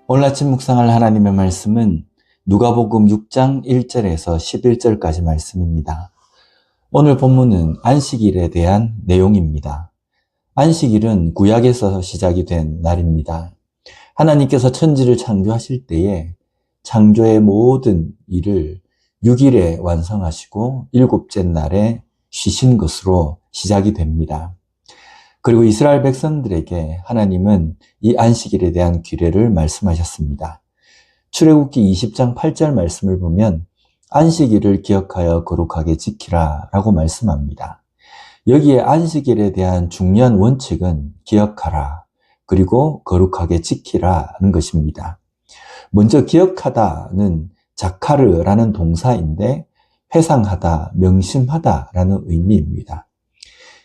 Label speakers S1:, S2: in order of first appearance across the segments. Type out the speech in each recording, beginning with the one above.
S1: 오늘 아침 묵상할 하나님의 말씀은 누가복음 6장 1절에서 11절까지 말씀입니다. 오늘 본문은 안식일에 대한 내용입니다. 안식일은 구약에서 시작이 된 날입니다. 하나님께서 천지를 창조하실 때에 창조의 모든 일을 6일에 완성하시고 7째 날에 쉬신 것으로 시작이 됩니다. 그리고 이스라엘 백성들에게 하나님은 이 안식일에 대한 규례를 말씀하셨습니다. 출애굽기 20장 8절 말씀을 보면 안식일을 기억하여 거룩하게 지키라 라고 말씀합니다. 여기에 안식일에 대한 중요한 원칙은 기억하라 그리고 거룩하게 지키라는 것입니다. 먼저 기억하다는 자카르라는 동사인데 회상하다, 명심하다라는 의미입니다.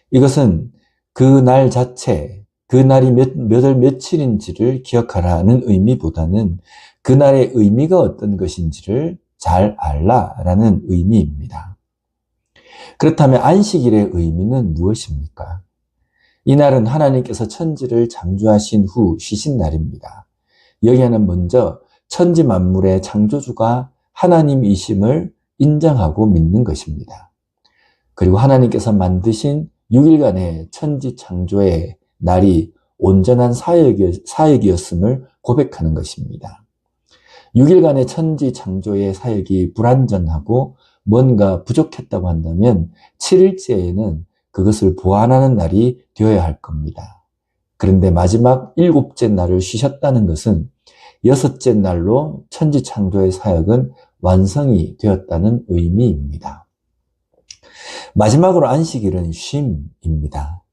S1: 이것은 그 날 자체, 그 날이 몇 월 며칠인지를 기억하라는 의미보다는 그 날의 의미가 어떤 것인지를 잘 알라라는 의미입니다. 그렇다면 안식일의 의미는 무엇입니까? 이날은 하나님께서 천지를 창조하신 후 쉬신 날입니다. 여기에는 먼저 천지 만물의 창조주가 하나님이심을 인정하고 믿는 것입니다. 그리고 하나님께서 만드신 6일간의 천지 창조의 날이 온전한 사역이었음을 고백하는 것입니다. 6일간의 천지 창조의 사역이 불완전하고 뭔가 부족했다고 한다면 7일째에는 그것을 보완하는 날이 되어야 할 겁니다. 그런데 마지막 7째 날을 쉬셨다는 것은 6째 날로 천지 창조의 사역은 완성이 되었다는 의미입니다. 마지막으로 안식일은 쉼입니다.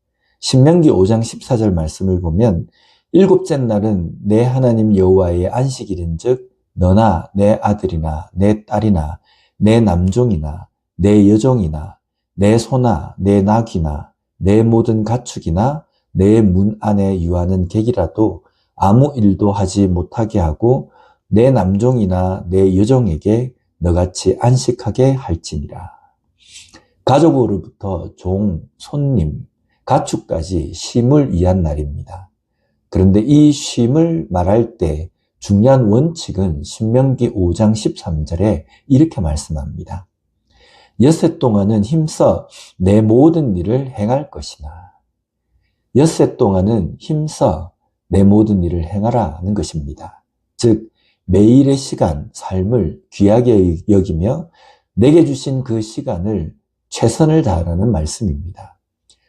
S1: 신명기 5장 14절 말씀을 보면 7째 날은 내 하나님 여호와의 안식일인즉 너나 내 아들이나 내 딸이나 내 남종이나 내 여종이나 내 소나 내 나귀나 내 모든 가축이나 내 문 안에 유하는 객이라도 아무 일도 하지 못하게 하고 내 남종이나 내 여종에게 너같이 안식하게 할지니라. 가족으로부터 종, 손님, 가축까지 쉼을 위한 날입니다. 그런데 이 쉼을 말할 때 중요한 원칙은 신명기 5장 13절에 이렇게 말씀합니다. 엿새 동안은 힘써 내 모든 일을 행할 것이나 엿새 동안은 힘써 내 모든 일을 행하라는 것입니다. 즉 매일의 시간, 삶을 귀하게 여기며 내게 주신 그 시간을 최선을 다하라는 말씀입니다.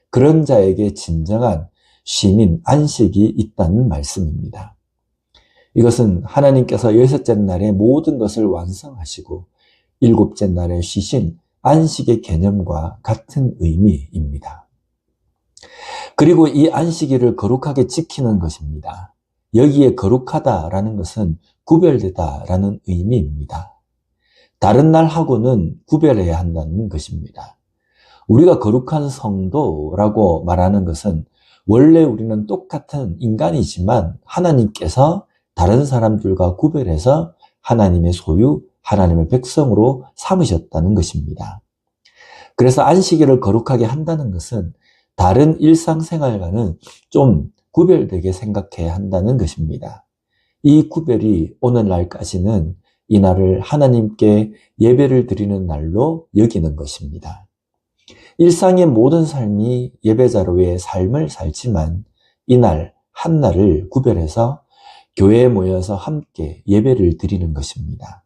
S1: 그런 자에게 진정한 쉼인 안식이 있다는 말씀입니다. 이것은 하나님께서 6째 날에 모든 것을 완성하시고 7째 날에 쉬신 안식의 개념과 같은 의미입니다. 그리고 이 안식일을 거룩하게 지키는 것입니다. 여기에 거룩하다라는 것은 구별되다라는 의미입니다. 다른 날하고는 구별해야 한다는 것입니다. 우리가 거룩한 성도라고 말하는 것은 원래 우리는 똑같은 인간이지만 하나님께서 다른 사람들과 구별해서 하나님의 소유, 하나님의 백성으로 삼으셨다는 것입니다. 그래서 안식일을 거룩하게 한다는 것은 다른 일상생활과는 좀 구별되게 생각해야 한다는 것입니다. 이 구별이 오늘날까지는 이 날을 하나님께 예배를 드리는 날로 여기는 것입니다. 일상의 모든 삶이 예배자로의 삶을 살지만 이날 한 날을 구별해서 교회에 모여서 함께 예배를 드리는 것입니다.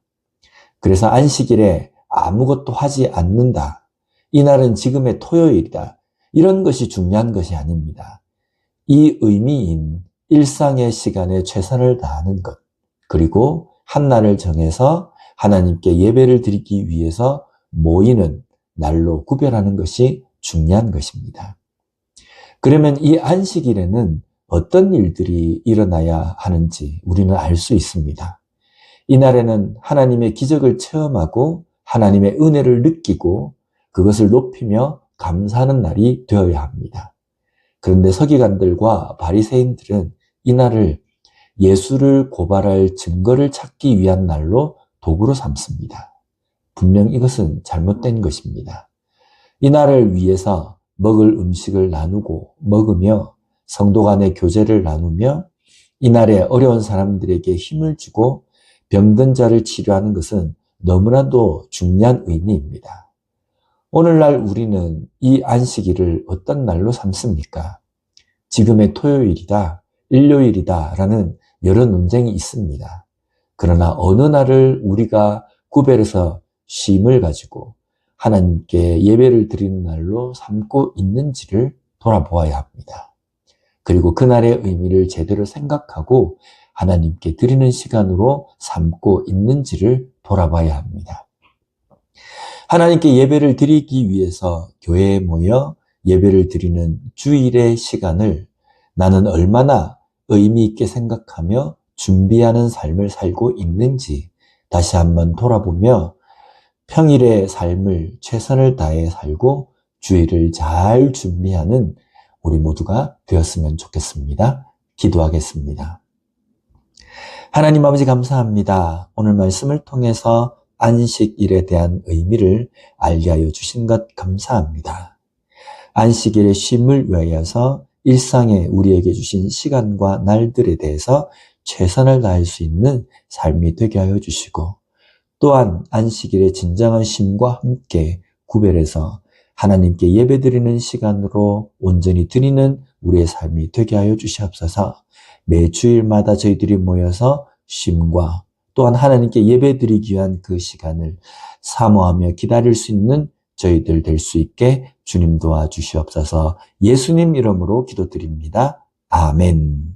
S1: 그래서 안식일에 아무것도 하지 않는다. 이날은 지금의 토요일이다. 이런 것이 중요한 것이 아닙니다. 이 의미인 일상의 시간에 최선을 다하는 것, 그리고 한 날을 정해서 하나님께 예배를 드리기 위해서 모이는 날로 구별하는 것이 중요한 것입니다. 그러면 이 안식일에는 어떤 일들이 일어나야 하는지 우리는 알 수 있습니다. 이날에는 하나님의 기적을 체험하고 하나님의 은혜를 느끼고 그것을 높이며 감사하는 날이 되어야 합니다. 그런데 서기관들과 바리새인들은 이날을 예수를 고발할 증거를 찾기 위한 날로 도구로 삼습니다. 분명 이것은 잘못된 것입니다. 이 날을 위해서 먹을 음식을 나누고 먹으며 성도 간의 교제를 나누며 이날에 어려운 사람들에게 힘을 주고 병든 자를 치료하는 것은 너무나도 중요한 의미입니다. 오늘날 우리는 이 안식일을 어떤 날로 삼습니까? 지금의 토요일이다, 일요일이다 라는 여러 논쟁이 있습니다. 그러나 어느 날을 우리가 구별해서 쉼을 가지고 하나님께 예배를 드리는 날로 삼고 있는지를 돌아보아야 합니다. 그리고 그날의 의미를 제대로 생각하고 하나님께 드리는 시간으로 삼고 있는지를 돌아봐야 합니다. 하나님께 예배를 드리기 위해서 교회에 모여 예배를 드리는 주일의 시간을 나는 얼마나 의미 있게 생각하며 준비하는 삶을 살고 있는지 다시 한번 돌아보며 평일의 삶을 최선을 다해 살고 주일을 잘 준비하는 우리 모두가 되었으면 좋겠습니다. 기도하겠습니다. 하나님 아버지 감사합니다. 오늘 말씀을 통해서 안식일에 대한 의미를 알게 하여 주신 것 감사합니다. 안식일의 쉼을 위하여서 일상에 우리에게 주신 시간과 날들에 대해서 최선을 다할 수 있는 삶이 되게 하여 주시고 또한 안식일의 진정한 쉼과 함께 구별해서 하나님께 예배드리는 시간으로 온전히 드리는 우리의 삶이 되게 하여 주시옵소서. 매 주일마다 저희들이 모여서 쉼과 또한 하나님께 예배드리기 위한 그 시간을 사모하며 기다릴 수 있는 저희들 될 수 있게 주님 도와주시옵소서. 예수님 이름으로 기도드립니다. 아멘.